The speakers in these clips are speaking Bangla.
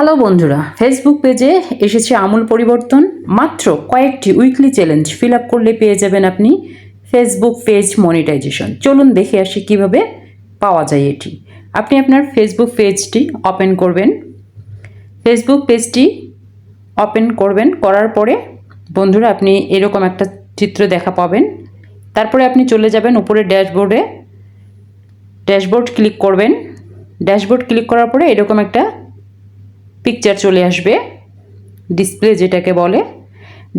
হ্যালো বন্ধুরা, ফেসবুক পেজে এসেছে আমূল পরিবর্তন। মাত্র কয়েকটি উইকলি চ্যালেঞ্জ ফিল আপ করলে পেয়ে যাবেন আপনি ফেসবুক পেজ মনিটাইজেশন। চলুন দেখে আসি কিভাবে পাওয়া যায় এটি। আপনি আপনার ফেসবুক পেজটি ওপেন করবেন। ফেসবুক পেজটি ওপেন করবেন, করার পরে বন্ধুরা আপনি এরকম একটা চিত্র দেখা পাবেন। তারপরে আপনি চলে যাবেন উপরে ড্যাশবোর্ডে, ড্যাশবোর্ড ক্লিক করবেন। ড্যাশবোর্ড ক্লিক করার পরে এরকম একটা পিকচার চলে আসবে, ডিসপ্লে যেটাকে বলে।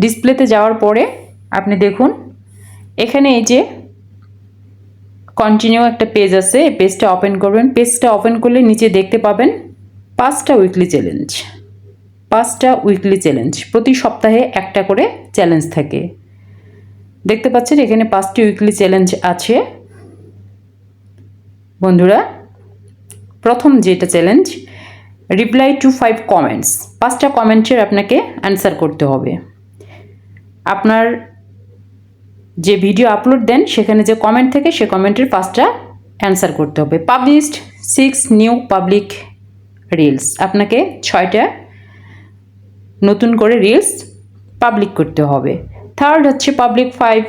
ডিসপ্লেতে যাওয়ার পরে আপনি দেখুন এখানে এই যে কন্টিনিউ একটা পেজ আছে, এই পেজটা ওপেন করবেন। পেজটা ওপেন করলে নিচে দেখতে পাবেন 5টা উইকলি চ্যালেঞ্জ। 5টা উইকলি চ্যালেঞ্জ, প্রতি সপ্তাহে একটা করে চ্যালেঞ্জ থাকে। দেখতে পাচ্ছেন এখানে 5টি উইকলি চ্যালেঞ্জ আছে বন্ধুরা। প্রথম যেটা চ্যালেঞ্জ, রিপ্লাই টু 5 কমেন্টস। 5টা কমেন্টের আপনাকে অ্যান্সার করতে হবে। আপনার যে ভিডিও আপলোড দেন সেখানে যে কমেন্ট থাকে সে কমেন্টের 5টা অ্যান্সার করতে হবে। পাবলিশড 6 নিউ পাবলিক রিলস, আপনাকে 6টা নতুন করে রিলস পাবলিক করতে হবে। থার্ড হচ্ছে পাবলিক 5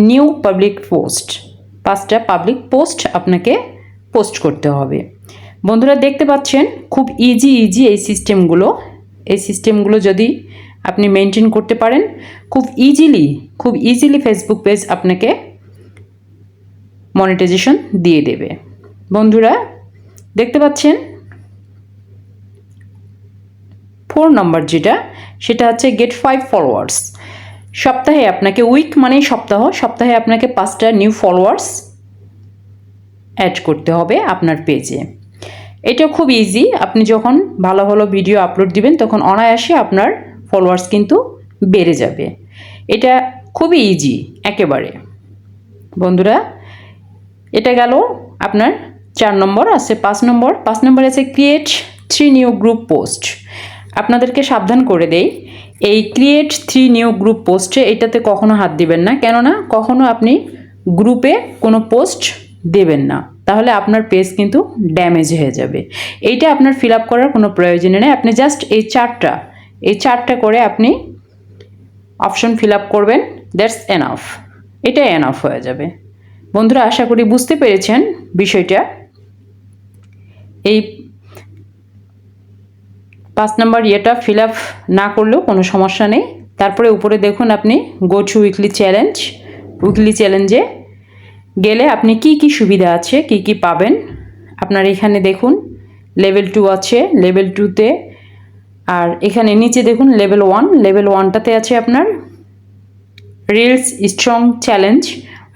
নিউ পাবলিক পোস্ট। 5টা পাবলিক পোস্ট আপনাকে পোস্ট করতে হবে। বন্ধুরা দেখতে পাচ্ছেন খুব ইজি এই সিস্টেমগুলো যদি আপনি মেনটেন করতে পারেন খুব ইজিলি ফেসবুক পেজ আপনাকে মনিটাইজেশন দিয়ে দেবে। বন্ধুরা দেখতে পাচ্ছেন 4 নম্বর যেটা, সেটা হচ্ছে গেট 5 ফলোয়ার্স। সপ্তাহে আপনাকে, উইক মানেই সপ্তাহে আপনাকে 5টা নিউ ফলোয়ার্স অ্যাড করতে হবে আপনার পেজে। এটা খুব ইজি। আপনি যখন ভালো ভিডিও আপলোড দিবেন তখন অনায়াসে আপনার ফলোয়ার্স কিন্তু বেড়ে যাবে। এটা খুবই ইজি একেবারে। বন্ধুরা এটা গেল আপনার 4 নম্বর। আছে 5 নম্বর আছে ক্রিয়েট 3 নিউ গ্রুপ পোস্ট। আপনাদেরকে সাবধান করে দেই, এই ক্রিয়েট 3 নিউ গ্রুপ পোস্টে এটাতে কখনো হাত দিবেন না, কেননা কখনো আপনি গ্রুপে কোনো পোস্ট দেবেন না, তাহলে আপনার পেজ কিন্তু ড্যামেজ হয়ে যাবে। এইটা আপনার ফিল আপ করার কোনো প্রয়োজন নেই। আপনি জাস্ট এই চারটা করে আপনি অপশন ফিল আপ করবেন, দ্যাটস এনাফ। এটা এনাফ হয়ে যাবে। বন্ধুরা আশা করি বুঝতে পেরেছেন বিষয়টা। এই 5 নম্বর ইয়েটা ফিল আপ না করলেও কোনো সমস্যা নেই। তারপরে উপরে দেখুন আপনি গো টু উইকলি চ্যালেঞ্জে গেলে আপনি কি সুবিধা আছে, কি পাবেন আপনার এখানে দেখুন। লেভেল 2 আছে, লেভেল 2তে, আর এখানে নিচে দেখুন লেভেল 1টাতে আছে আপনার রিলস স্ট্রং চ্যালেঞ্জ।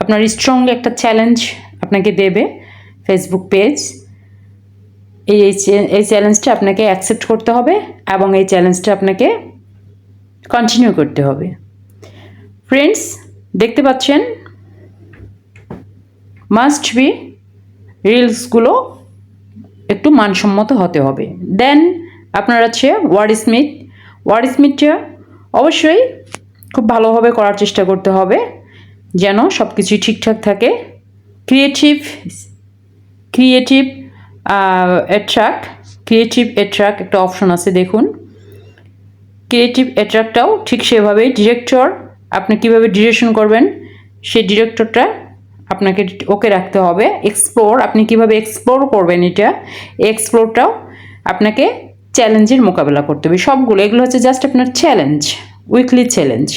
আপনার স্ট্রং একটা চ্যালেঞ্জ আপনাকে দেবে ফেসবুক পেজ। এই চ্যালেঞ্জটা আপনাকে অ্যাকসেপ্ট করতে হবে এবং এই চ্যালেঞ্জটা আপনাকে কন্টিনিউ করতে হবে। ফ্রেন্ডস দেখতে পাচ্ছেন মাস্ট বি রিলসগুলো একটু মানসম্মত হতে হবে। দেন আপনার আছে ওয়ার্ডস্মিথটা অবশ্যই খুব ভালোভাবে করার চেষ্টা করতে হবে যেন সব কিছুই ঠিকঠাক থাকে। ক্রিয়েটিভ অ্যাট্রাক্ট একটা অপশন আছে দেখুন। ক্রিয়েটিভ অ্যাট্রাক্টটাও ঠিক সেভাবেই আপনি কীভাবে ডিরেকশন করবেন সেই ডিরেক্টরটা আপনাকে ওকে রাখতে হবে। আপনি কিভাবে এক্সপ্লোর করবেন এক্সপ্লোরটাও আপনাকে চ্যালেঞ্জের মোকাবেলা করতে হবে। এগুলো হচ্ছে জাস্ট আপনার চ্যালেঞ্জ, উইকলি চ্যালেঞ্জ।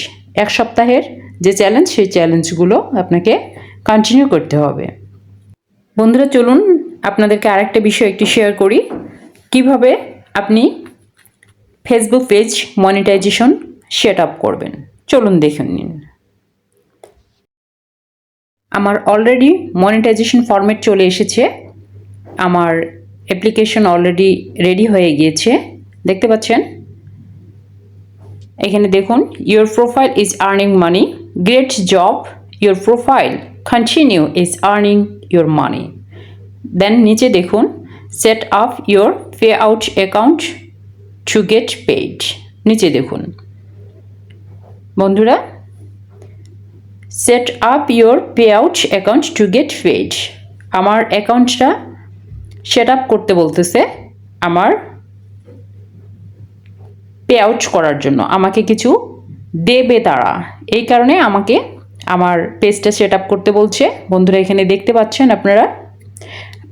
এক সপ্তাহের যে চ্যালেঞ্জ সেই চ্যালেঞ্জগুলো আপনাকে কন্টিনিউ করতে হবে। বন্ধুরা চলুন আপনাদেরকে আরেকটা বিষয় একটু শেয়ার করি, কিভাবে আপনি Facebook page monetisation set up করবেন। চলুন দেখে নিন। আমার অলরেডি মনিটাইজেশন ফরম্যাট চলে এসেছে, আমার অ্যাপ্লিকেশন অলরেডি রেডি হয়ে গিয়েছে। দেখতে পাচ্ছেন এখানে দেখুন, your profile is earning money, great job, your profile continue is earning your money. Then নিচে দেখুন, set up your pay out account to get paid. নিচে দেখুন বন্ধুরা, set up your pay out account to get paid. আমার অ্যাকাউন্টটা সেট আপ করতে বলতেছে আমার পে আউট করার জন্য, আমাকে কিছু দেবে তারা, এই কারণে আমাকে আমার পেজটা সেট আপ করতে বলছে। বন্ধুরা এখানে দেখতে পাচ্ছেন আপনারা,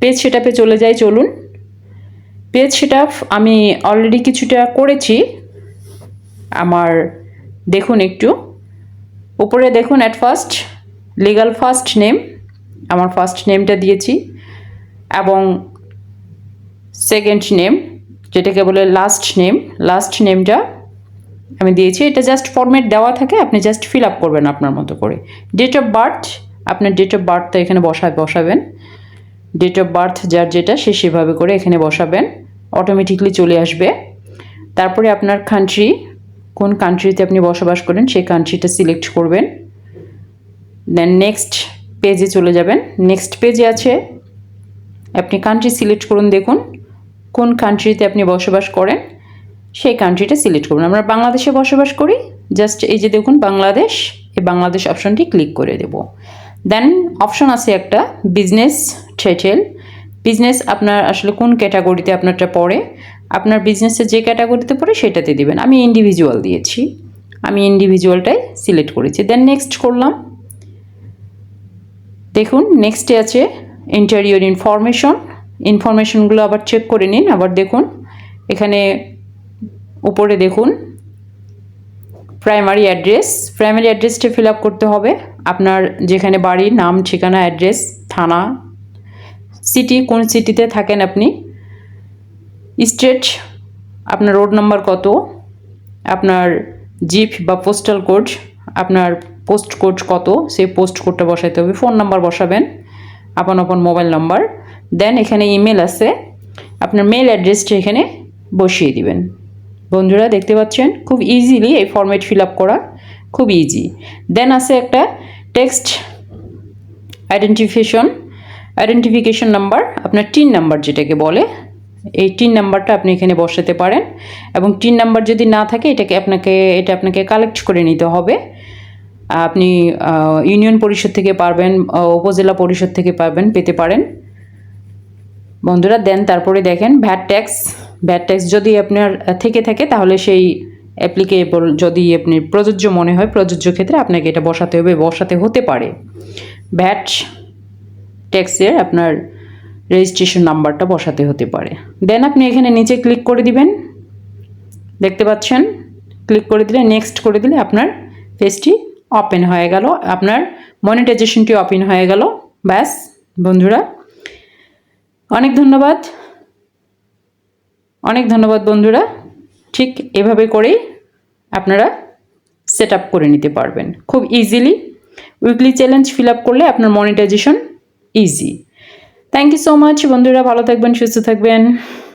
পেজ সেট আপে চলে যাই, চলুন। পেজ সেট আপ আমি অলরেডি কিছুটা করেছি আমার, দেখুন একটু উপরে দেখুন, at first legal first name, আমার ফার্স্ট নেমটা দিয়েছি, এবং সেকেন্ড নেম যেটাকে বলে লাস্ট নেমটা আমি দিয়েছি। এটা জাস্ট ফরম্যাট দেওয়া থাকে, আপনি জাস্ট ফিল আপ করবেন আপনার মতো করে। ডেট অফ বার্থ, আপনার ডেট অফ বার্থটা এখানে বসাবেন, ডেট অফ বার্থ যার যেটা সে সেভাবে করে এখানে বসাবেন, অটোমেটিকলি চলে আসবে। তারপরে আপনার কান্ট্রি, কোন কান্ট্রিতে আপনি বসবাস করেন সেই কান্ট্রিটা সিলেক্ট করবেন। দেন নেক্সট পেজে চলে যাবেন। নেক্সট পেজে আছে, আপনি কান্ট্রি সিলেক্ট করুন, দেখুন কোন কান্ট্রিতে আপনি বসবাস করেন সেই কান্ট্রিটা সিলেক্ট করুন। আমরা বাংলাদেশে বসবাস করি, জাস্ট এই যে দেখুন বাংলাদেশ, এই বাংলাদেশ অপশনটি ক্লিক করে দেব। দেন অপশন আছে একটা বিজনেস টাইটেল, বিজনেস আপনার আসলে কোন ক্যাটাগরিতে আপনারটা পড়ে, আপনার বিজনেসের যে ক্যাটাগরিতে পড়ে সেটাতে দিবেন। আমি ইন্ডিভিজুয়াল দিয়েছি, আমি ইন্ডিভিজুয়ালটাই সিলেক্ট করেছি। দেন নেক্সট করলাম। দেখুন নেক্সটে আছে ইন্টেরিয়র ইনফরমেশনগুলো আবার চেক করে নিন। আবার দেখুন এখানে উপরে দেখুন প্রাইমারি অ্যাড্রেসটা ফিল আপ করতে হবে, আপনার যেখানে বাড়ি, নাম, ঠিকানা, অ্যাড্রেস, থানা, সিটি, কোন সিটিতে থাকেন আপনি, স্টেট, আপনার রোড নাম্বার কত, আপনার জিপ বা পোস্টাল কোড, আপনার পোস্ট কোড কত, সেই পোস্ট কোডটা বসাইতে হবে, ফোন নাম্বার বসাবেন, আপন মোবাইল নাম্বার। দেন এখানে ইমেল আছে, আপনার মেল অ্যাড্রেসটা এখানে বসিয়ে দিবেন। বন্ধুরা দেখতে পাচ্ছেন খুব ইজিলি এই ফরম্যাট ফিল আপ করা, খুব ইজি। দেন আছে একটা টেক্সট আইডেন্টিফিকেশন নাম্বার, আপনার টিন নাম্বার যেটাকে বলে, এই টিন নাম্বারটা আপনি এখানে বসাতে পারেন। এবং টিন নাম্বার যদি না থাকে এটা আপনাকে কালেক্ট করে নিতে হবে। আপনি ইউনিয়ন পরিষদ থেকে পারবেন, উপজেলা পরিষদ থেকে পেতে পারেন বন্ধুরা। দেন তারপরে দেখেন ভ্যাট ট্যাক্স যদি আপনার থেকে থাকে তাহলে সেই অ্যাপ্লিকেবল, যদি আপনি প্রযোজ্য মনে হয়, প্রযোজ্য ক্ষেত্রে আপনাকে এটা বসাতে হতে পারে। ভ্যাট ট্যাক্সের আপনার রেজিস্ট্রেশন নাম্বারটা বসাতে হতে পারে। দেন আপনি এখানে নিচে ক্লিক করে দিবেন, দেখতে পাচ্ছেন, ক্লিক করে দিলে নেক্সট করে দিলে আপনার পেজটি ওপেন হয়ে গেল, আপনার মনিটাইজেশনটি ওপেন হয়ে গেল। ব্যাস বন্ধুরা, অনেক ধন্যবাদ বন্ধুরা। ঠিক এভাবে করেই আপনারা সেট আপ করে নিতে পারবেন খুব easily. Weekly challenge fill up করলে আপনার monetisation easy. Thank you so much বন্ধুরা, ভালো থাকবেন, সুস্থ থাকবেন।